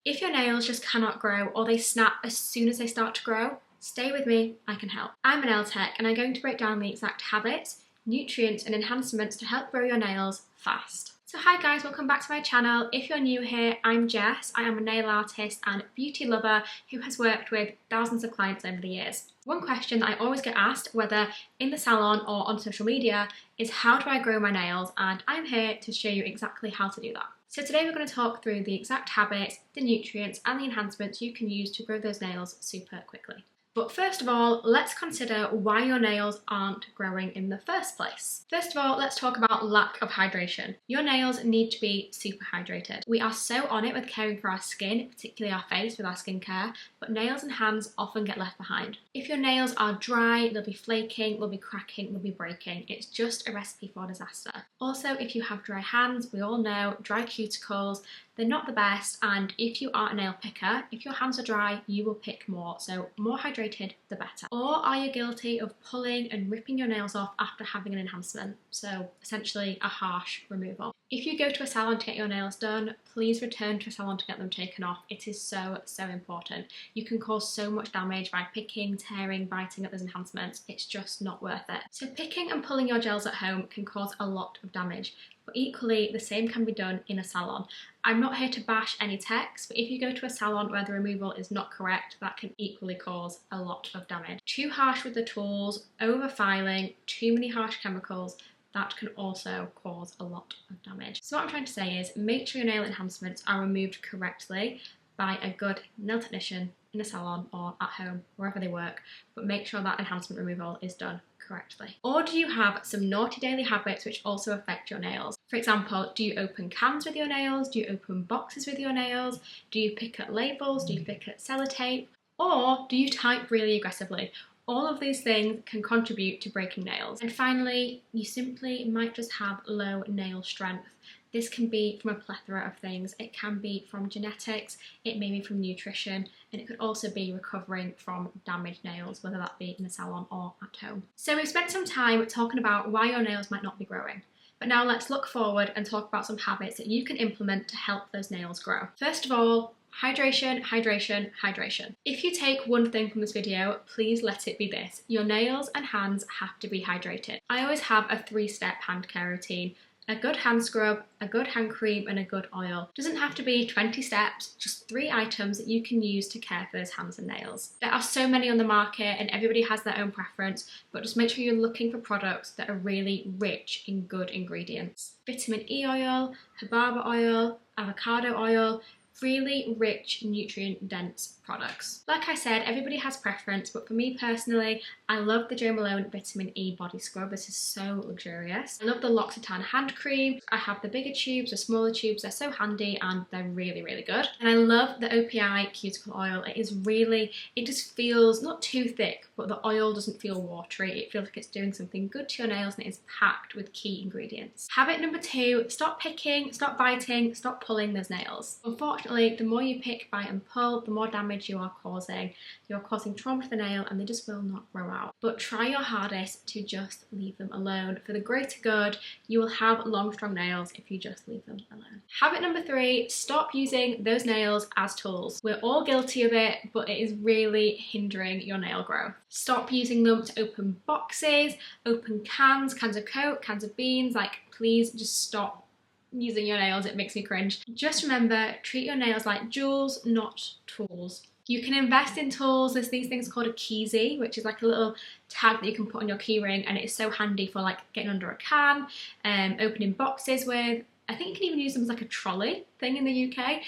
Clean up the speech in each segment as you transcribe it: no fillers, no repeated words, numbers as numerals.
If your nails just cannot grow or they snap as soon as they start to grow, stay with me, I can help. I'm a nail tech and I'm going to break down the exact habits, nutrients and enhancements to help grow your nails fast. So hi guys, welcome back to my channel. If you're new here, I'm Jess. I am a nail artist and beauty lover who has worked with thousands of clients over the years. One question that I always get asked, whether in the salon or on social media, is how do I grow my nails? And I'm here to show you exactly how to do that. So today we're going to talk through the exact habits, the nutrients and the enhancements you can use to grow those nails super quickly. But first of all, let's consider why your nails aren't growing in the first place. First of all, let's talk about lack of hydration. Your nails need to be super hydrated. We are so on it with caring for our skin, particularly our face with our skincare, but nails and hands often get left behind. If your nails are dry, they'll be flaking, they'll be cracking, they'll be breaking. It's just a recipe for disaster. Also, if you have dry hands, we all know dry cuticles, they're not the best, and if you are a nail picker, if your hands are dry, you will pick more, so more hydrated the better. Or are you guilty of pulling and ripping your nails off after having an enhancement? So essentially a harsh removal. If you go to a salon to get your nails done, please return to a salon to get them taken off. It is so important. You can cause so much damage by picking, tearing, biting at those enhancements. It's just not worth it. So picking and pulling your gels at home can cause a lot of damage, but equally the same can be done in a salon. I'm not here to bash any techs, but if you go to a salon where the removal is not correct, that can equally cause a lot of damage. Too harsh with the tools, over filing, too many harsh chemicals, that can also cause a lot of damage. So what I'm trying to say is make sure your nail enhancements are removed correctly by a good nail technician in a salon or at home, wherever they work, but make sure that enhancement removal is done correctly. Or do you have some naughty daily habits which also affect your nails? For example, do you open cans with your nails? Do you open boxes with your nails? Do you pick at labels? Do you pick at sellotape? Or do you type really aggressively? All of these things can contribute to breaking nails. And finally, you simply might just have low nail strength. This can be from a plethora of things. It can be from genetics, it may be from nutrition, and it could also be recovering from damaged nails, whether that be in a salon or at home. So we've spent some time talking about why your nails might not be growing. But now let's look forward and talk about some habits that you can implement to help those nails grow. First of all, hydration, hydration, hydration. If you take one thing from this video, please let it be this. Your nails and hands have to be hydrated. I always have a 3-step hand care routine. A good hand scrub, a good hand cream and a good oil. Doesn't have to be 20 steps, just 3 items that you can use to care for those hands and nails. There are so many on the market and everybody has their own preference, but just make sure you're looking for products that are really rich in good ingredients. Vitamin E oil, jojoba oil, avocado oil, really rich, nutrient-dense products. Like I said, everybody has preference, but for me personally, I love the Jo Malone Vitamin E Body Scrub. This is so luxurious. I love the L'Occitane hand cream. I have the bigger tubes, the smaller tubes. They're so handy and they're really good. And I love the OPI cuticle oil. It is really, it just feels not too thick, but the oil doesn't feel watery. It feels like it's doing something good to your nails and it is packed with key ingredients. Habit number 2, stop picking, stop biting, stop pulling those nails. Unfortunately, the more you pick, bite and pull, the more damage you are causing. You're causing trauma to the nail and they just will not grow out. But try your hardest to just leave them alone. For the greater good, you will have long, strong nails if you just leave them alone. Habit number 3, stop using those nails as tools. We're all guilty of it, but it is really hindering your nail growth. Stop using them to open boxes, open cans of Coke, cans of beans. Like, please just stop using your nails. It makes me cringe. Just remember, treat your nails like jewels, not tools. You can invest in tools. There's these things called a keysy, which is like a little tag that you can put on your keyring, and it is so handy for like getting under a can, opening boxes with. I think you can even use them as like a trolley thing in the UK,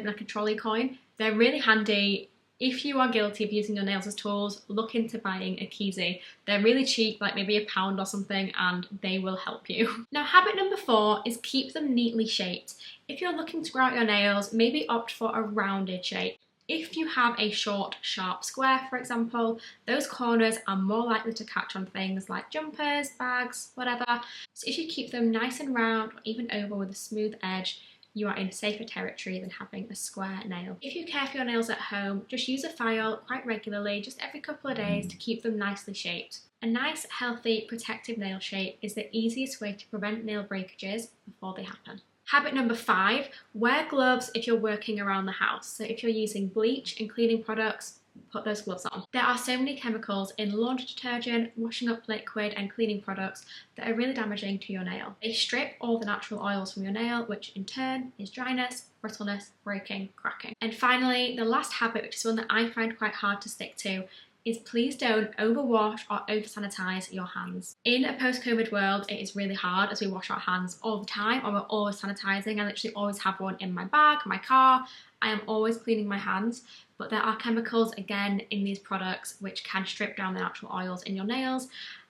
like a trolley coin. They're really handy. If you are guilty of using your nails as tools, look into buying a keysy. They're really cheap, like maybe £1 or something, and they will help you. Now, habit number 4 is keep them neatly shaped. If you're looking to grow out your nails, maybe opt for a rounded shape. If you have a short, sharp square, for example, those corners are more likely to catch on things like jumpers, bags, whatever. So if you keep them nice and round or even oval with a smooth edge, you are in safer territory than having a square nail. If you care for your nails at home, just use a file quite regularly, just every couple of days, to keep them nicely shaped. A nice, healthy, protective nail shape is the easiest way to prevent nail breakages before they happen. Habit number 5, wear gloves if you're working around the house. So if you're using bleach and cleaning products, put those gloves on. There are so many chemicals in laundry detergent, washing up liquid and cleaning products that are really damaging to your nail. They strip all the natural oils from your nail, which in turn is dryness, brittleness, breaking, cracking. And finally, the last habit, which is one that I find quite hard to stick to, is please don't overwash or over-sanitize your hands. In a post-COVID world, it is really hard as we wash our hands all the time, or we're always sanitizing. I literally always have one in my bag, my car. I am always cleaning my hands, but there are chemicals, again, in these products which can strip down the natural oils in your nails,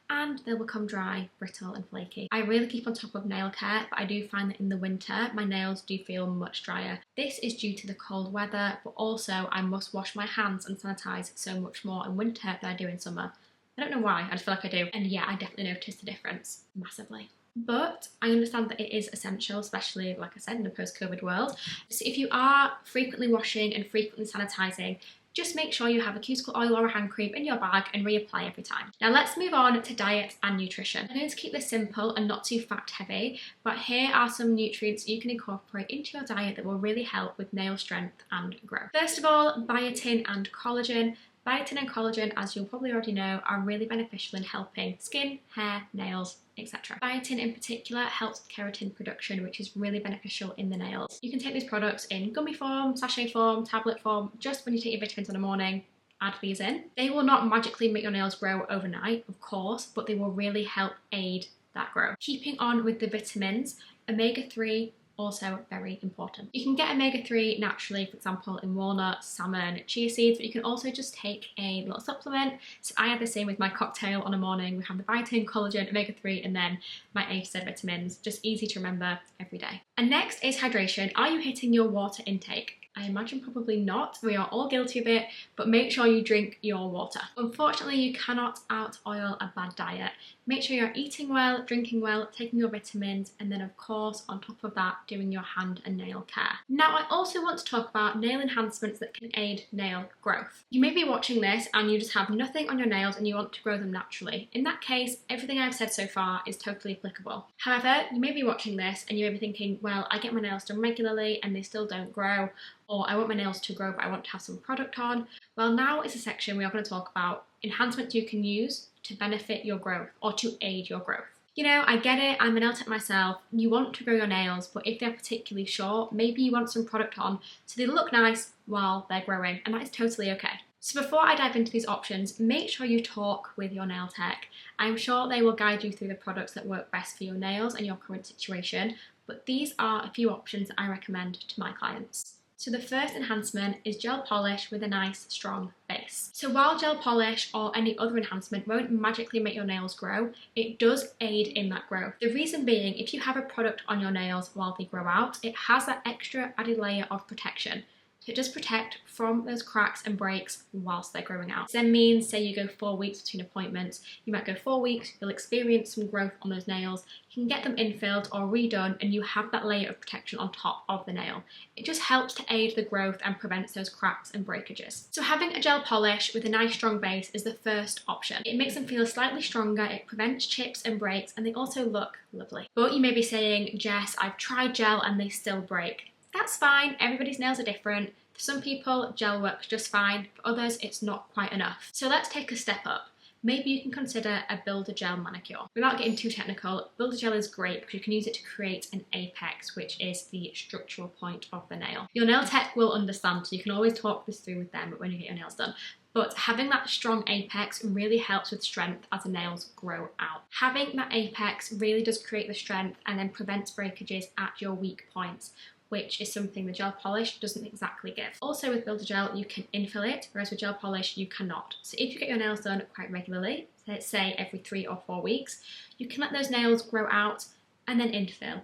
and they'll become dry, brittle and flaky. I really keep on top of nail care, but I do find that in the winter my nails do feel much drier. This is due to the cold weather, but also I must wash my hands and sanitize so much more in winter than I do in summer. I don't know why, I just feel like I do. And yeah, I definitely notice the difference massively. But I understand that it is essential, especially, like I said, in a post-COVID world. So if you are frequently washing and frequently sanitizing, just make sure you have a cuticle oil or a hand cream in your bag and reapply every time. Now let's move on to diet and nutrition. I'm going to keep this simple and not too fat heavy, but here are some nutrients you can incorporate into your diet that will really help with nail strength and growth. First of all, biotin and collagen. Biotin and collagen, as you'll probably already know, are really beneficial in helping skin, hair, nails, etc. Biotin in particular helps with keratin production, which is really beneficial in the nails. You can take these products in gummy form, sachet form, tablet form. Just when you take your vitamins in the morning, add these in. They will not magically make your nails grow overnight, of course, but they will really help aid that growth. Keeping on with the vitamins, omega-3, also very important. You can get omega-3 naturally, for example, in walnuts, salmon, chia seeds, but you can also just take a little supplement. So I have the same with my cocktail on a morning. We have the biotin, collagen, omega-3, and then my A to Z vitamins. Just easy to remember every day. And next is hydration. Are you hitting your water intake? I imagine probably not. We are all guilty of it, but make sure you drink your water. Unfortunately, you cannot out-oil a bad diet. Make sure you're eating well, drinking well, taking your vitamins, and then of course, on top of that, doing your hand and nail care. Now, I also want to talk about nail enhancements that can aid nail growth. You may be watching this and you just have nothing on your nails and you want to grow them naturally. In that case, everything I've said so far is totally applicable. However, you may be watching this and you may be thinking, well, I get my nails done regularly and they still don't grow, or I want my nails to grow but I want to have some product on. Well, now is a section we are going to talk about enhancements you can use to benefit your growth or to aid your growth. You know, I get it, I'm a nail tech myself, you want to grow your nails, but if they're particularly short, maybe you want some product on so they look nice while they're growing, and that is totally okay. So before I dive into these options, make sure you talk with your nail tech. I'm sure they will guide you through the products that work best for your nails and your current situation, but these are a few options that I recommend to my clients. So the first enhancement is gel polish with a nice strong base. So while gel polish or any other enhancement won't magically make your nails grow, it does aid in that growth. The reason being, if you have a product on your nails while they grow out, it has that extra added layer of protection. So it does protect from those cracks and breaks whilst they're growing out. So that means, say you go 4 weeks between appointments, you might go 4 weeks, you'll experience some growth on those nails, you can get them infilled or redone and you have that layer of protection on top of the nail. It just helps to aid the growth and prevents those cracks and breakages. So having a gel polish with a nice strong base is the first option. It makes them feel slightly stronger, it prevents chips and breaks, and they also look lovely. But you may be saying, Jess, I've tried gel and they still break. That's fine, everybody's nails are different. For some people, gel works just fine, for others it's not quite enough. So let's take a step up. Maybe you can consider a builder gel manicure. Without getting too technical, builder gel is great because you can use it to create an apex, which is the structural point of the nail. Your nail tech will understand, so you can always talk this through with them when you get your nails done. But having that strong apex really helps with strength as the nails grow out. Having that apex really does create the strength and then prevents breakages at your weak points, which is something the gel polish doesn't exactly give. Also with builder gel, you can infill it, whereas with gel polish, you cannot. So if you get your nails done quite regularly, let's say every 3 or 4 weeks, you can let those nails grow out and then infill.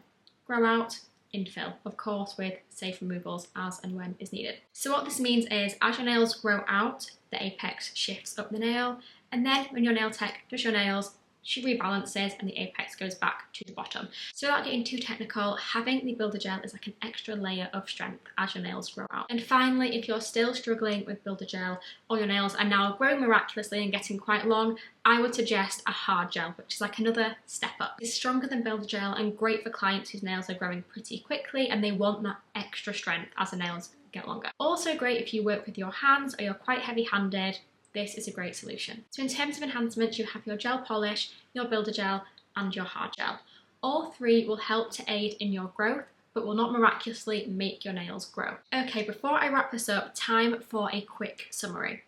Grow out, infill, of course with safe removals as and when is needed. So what this means is as your nails grow out, the apex shifts up the nail, and then when your nail tech does your nails, she rebalances and the apex goes back to the bottom. So without getting too technical, having the builder gel is like an extra layer of strength as your nails grow out. And finally, if you're still struggling with builder gel or your nails are now growing miraculously and getting quite long, I would suggest a hard gel, which is like another step up. It's stronger than builder gel and great for clients whose nails are growing pretty quickly and they want that extra strength as the nails get longer. Also great if you work with your hands or you're quite heavy-handed. This is a great solution. So in terms of enhancements, you have your gel polish, your builder gel, and your hard gel. All three will help to aid in your growth, but will not miraculously make your nails grow. Okay, before I wrap this up, time for a quick summary.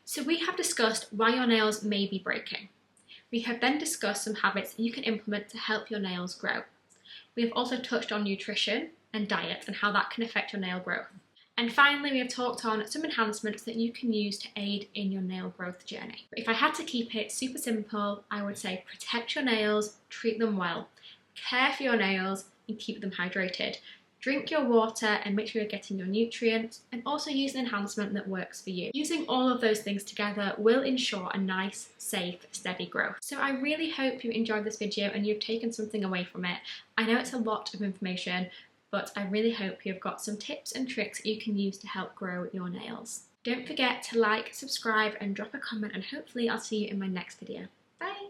So we have discussed why your nails may be breaking. We have then discussed some habits that you can implement to help your nails grow. We have also touched on nutrition and diet and how that can affect your nail growth. And finally, we have talked on some enhancements that you can use to aid in your nail growth journey. But if I had to keep it super simple, I would say protect your nails, treat them well, care for your nails and keep them hydrated. Drink your water and make sure you're getting your nutrients, and also use an enhancement that works for you. Using all of those things together will ensure a nice, safe, steady growth. So I really hope you enjoyed this video and you've taken something away from it. I know it's a lot of information, but I really hope you've got some tips and tricks that you can use to help grow your nails. Don't forget to like, subscribe and drop a comment, and hopefully I'll see you in my next video. Bye!